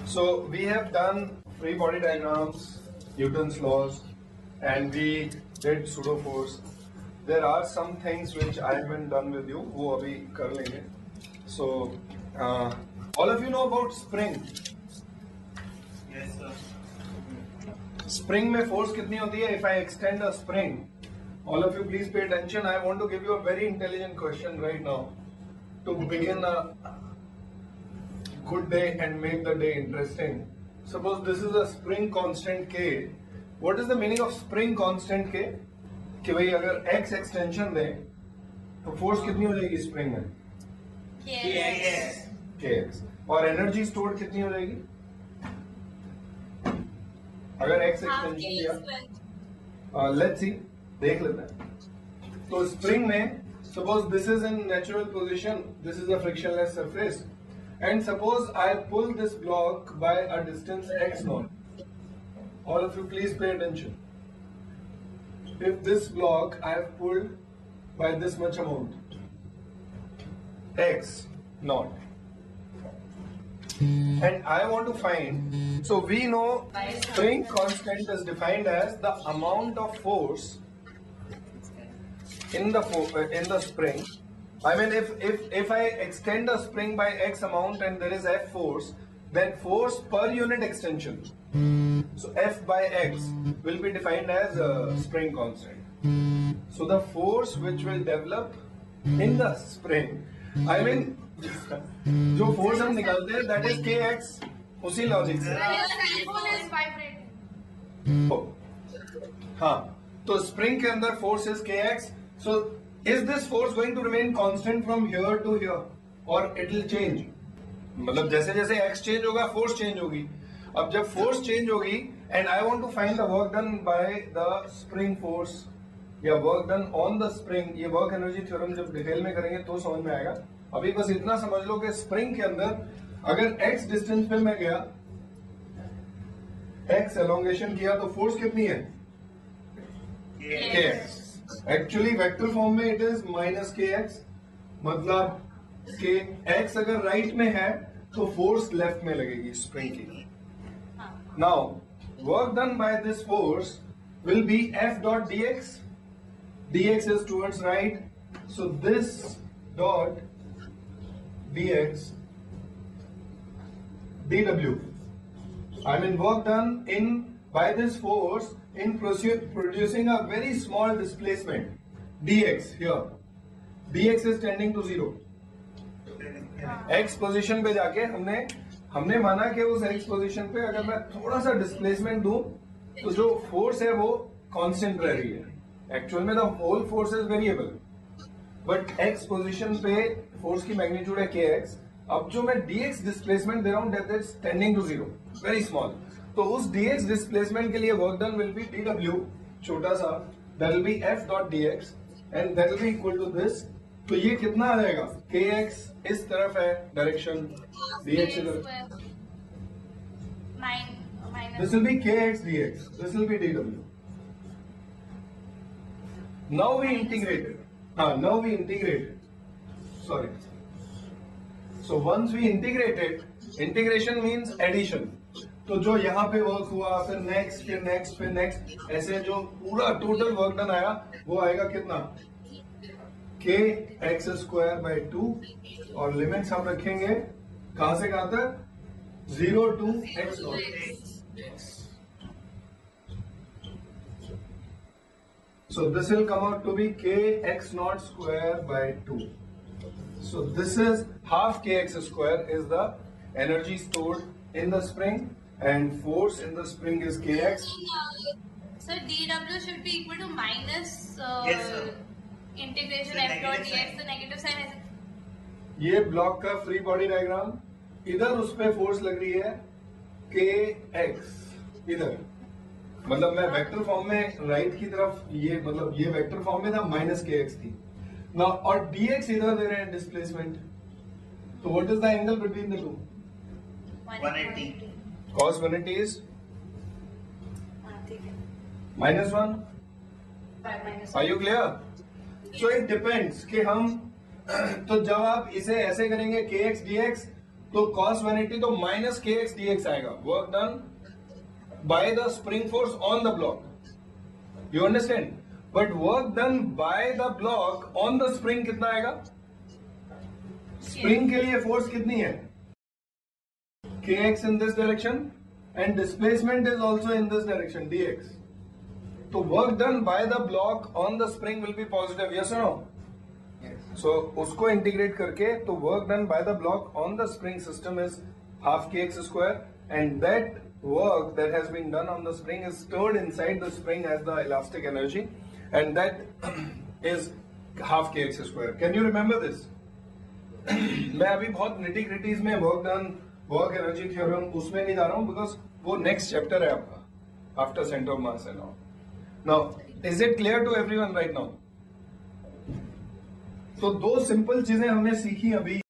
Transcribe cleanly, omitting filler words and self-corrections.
So we have done free body diagrams, Newton's laws, and we did pseudo force. There are some things which I haven't done with you, वो अभी कर लेंगे. So all of you know about spring. Yes, sir. Spring में force कितनी होती है? If I extend a spring, all of you please pay attention. I want to give you a very intelligent question right now to begin a good day and make the day interesting. Suppose this is a spring constant K. What is the meaning of spring constant K? कि भाई अगर x extension दें तो force कितनी हो जाएगी spring में? Kx. और energy stored कितनी हो जाएगी? अगर x extension दिया, let's see, देख लेते हैं. तो spring में suppose this is in natural position, this is a frictionless surface, and suppose I pull this block by a distance x naught. All of you please pay attention. If this block I have pulled by this much amount, x naught, and I want to find, so we know spring constant is defined as the amount of force in the spring. I mean, if I extend a spring by x amount and there is F force, then force per unit extension, so F by x will be defined as a spring constant. So the force which will develop in the spring, I mean, जो force हम निकालते हैं, that is kx, उसी logic से. हाँ, तो spring के अंदर force is kx. So is this force going to remain constant from here to here, or it will change? मतलब जैसे जैसे x change होगा, force change होगी. अब जब force change होगी, and I want to find the work done by the spring force या work done on the spring, ये work energy theorem जब डिटेल में करेंगे तो समझ में आएगा. अभी बस इतना समझ लो कि spring के अंदर अगर x डिस्टेंस पे मैं गया, x elongation किया तो force कितनी है? kx. एक्चुअली वेक्टर फॉर्म में इट इज माइनस के एक्स, मतलब के एक्स अगर राइट में है तो फोर्स लेफ्ट में लगेगी स्प्रिंग की. Now work done by this force will be F dot D x. D x is towards right, so this dot D x D W, I mean work done in by this force in producing a very small displacement dx here. dx is tending to 0. x position पे जाके हमने माना कि उस x position पे अगर मैं थोड़ा सा डिस्प्लेसमेंट दूं तो जो फोर्स है वो कांस्टेंट रह रही है. एक्चुअल में the whole force is variable, but x position पे फोर्स की मैग्नीट्यूड है kx. अब जो मैं dx डिस्प्लेसमेंट दे रहा हूं that is tending to 0, very small. तो उस dx डिस्प्लेसमेंट के लिए work done will be dw, छोटा सा, that will be f dot dx and that will be equal to this. तो ये कितना आ जाएगा? kx इस तरफ है डायरेक्शन, dx इधर, this will be kx dx, this will be dw. Now we integrated, now we integrated, sorry. So once we integrated, integration means addition. तो जो यहाँ पे वर्क हुआ, फिर नेक्स्ट, फिर नेक्स्ट, फिर नेक्स्ट, ऐसे जो पूरा टोटल वर्क डन आया वो आएगा कितना? k x स्क्वायर बाई 2, और लिमिट्स हम रखेंगे कहां से कहां तक? 0 to x naught. So this will come out to be k x naught square by 2. So this is half kx square is the energy stored in the spring, and force in the spring is kx. So dw should be equal to minus yes, sir. integration f dot dx, the negative sign is. ये block का free body diagram, इधर उस पे force लग रही है kx, इधर मतलब मैं वेक्टर फॉर्म में राइट की तरफ, ये मतलब ये वेक्टर फॉर्म में था, माइनस kx थी ना, और dx इधर दे रहे हैं डिस्प्लेसमेंट. तो what is the angle between the two? 180. Cos 180 is -1. Are you clear? So it depends कि हम तो जब आप इसे ऐसे करेंगे kx dx तो cos 180 तो minus kx dx आएगा. Work done by the spring force on the block. You understand? But work done by the block on the spring कितना आएगा? Spring के लिए force कितनी है? kx in this direction and displacement is also in this direction dx. So work done by the block on the spring will be positive. Yes or no? So उसको integrate करके तो work done by the block on the spring system is half k x square and that work that has been done on the spring is stored inside the spring as the elastic energy and that is half k x square. Can you remember this? मैं अभी बहुत nitty gritties में work done work energy theorem उसमें नहीं जा रहा हूं because वो नेक्स्ट चैप्टर है आपका after centre of mass and all. Now is it clear to everyone right now? तो दो सिंपल चीजें हमने सीखी अभी.